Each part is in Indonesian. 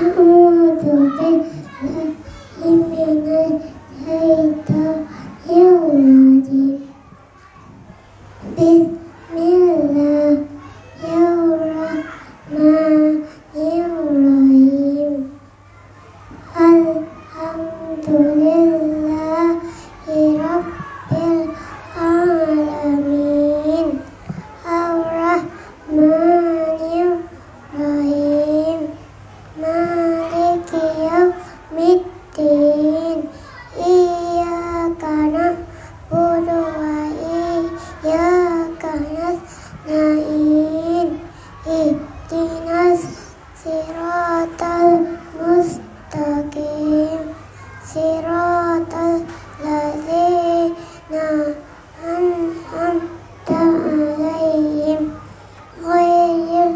أعوذ بالله من الشيطان الرجيم. بسم الله الرحمن الرحيم. الحمد لله رب العالمين. الرحمن الرحيم. مالك يوم الدين. إياك نعبد وإياك نستعين. اهدنا الصراط المستقيم. صراط الذين أنعمت عليهم غير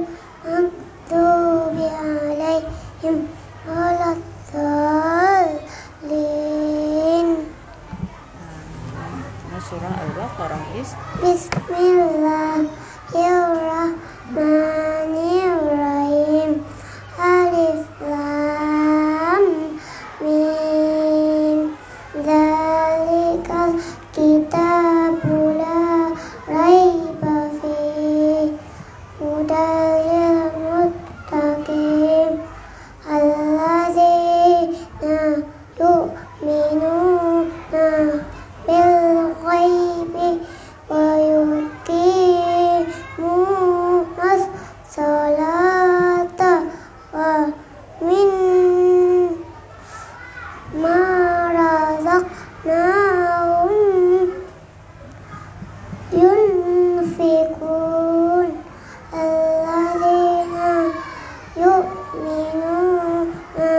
المغضوب عليهم ولا الضالين. Surah Al-Baqarah is Bismillahirrahmanirrahim. Alif Lam Mim. Dzalikal kitabu la raiba fihi hudal lil muttaqin alladzina yu'minuna bil ghaibi wa yuqimunas salata wa mimma razaqnahum yunfiqun alladzina yu'minuna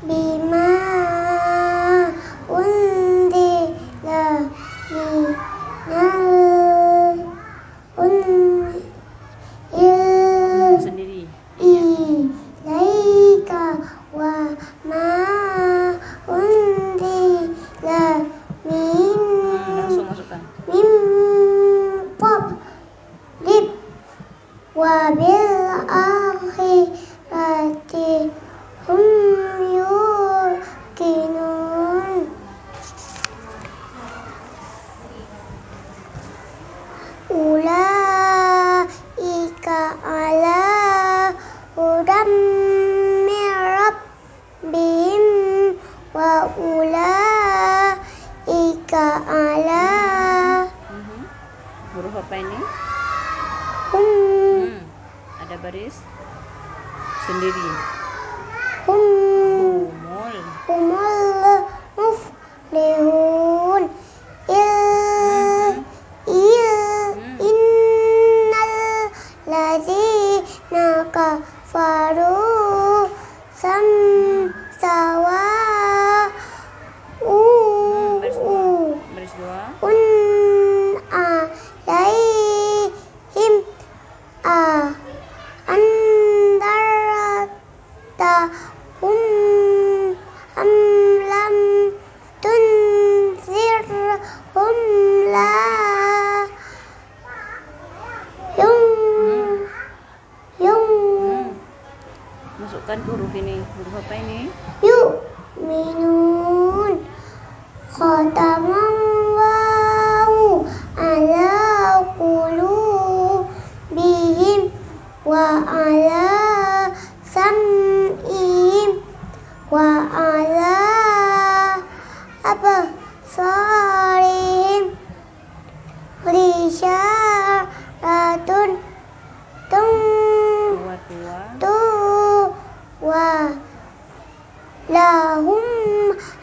bima unzila sendiri. ilaika wa ma unzila Langsung masukkan. min qablik wa bil akhirati hum yuqinun. Ulaika ala hudam min rabbihim wa ulaika ala Huruf apa ini? hum Ada baris sendiri. hum Humul. humul muflihun. Innal ladzina kafaru sawa Baris dua. alaihim andartahum am lam tunzirhum la Masukkan huruf ini. Huruf apa ini? yu'minun. Khatamallahu ala qulubihim wa ala sam'ihim wa ala absarihim ghisyaratun wa lahum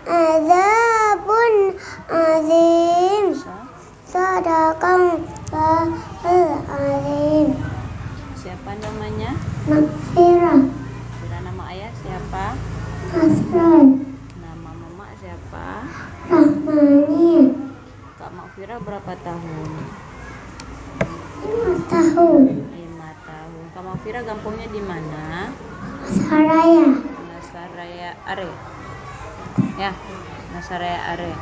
azabun azim. Sadaqallahul azim. Siapa namanya? Maghfirah. Kira nama ayah siapa? Hasran. Nama mama siapa? Rahmania. Kak Makfirah berapa tahun? 5 tahun. 5 tahun. Kak Makfirah kampungnya di mana? Saraya. Nasaraya Are. Ya, Nasaraya Are.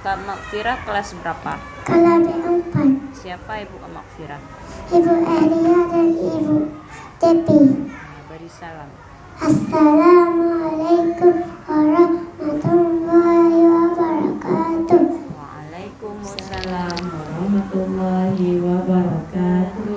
Kak Makfirah kelas berapa? Kelas 4. Siapa ibu Kak Makfirah? Ibu Elia dan Ibu Tepi. Beri salam. Assalamualaikum warahmatullahi wabarakatuh. Waalaikumsalam. warahmatullahi wabarakatuh.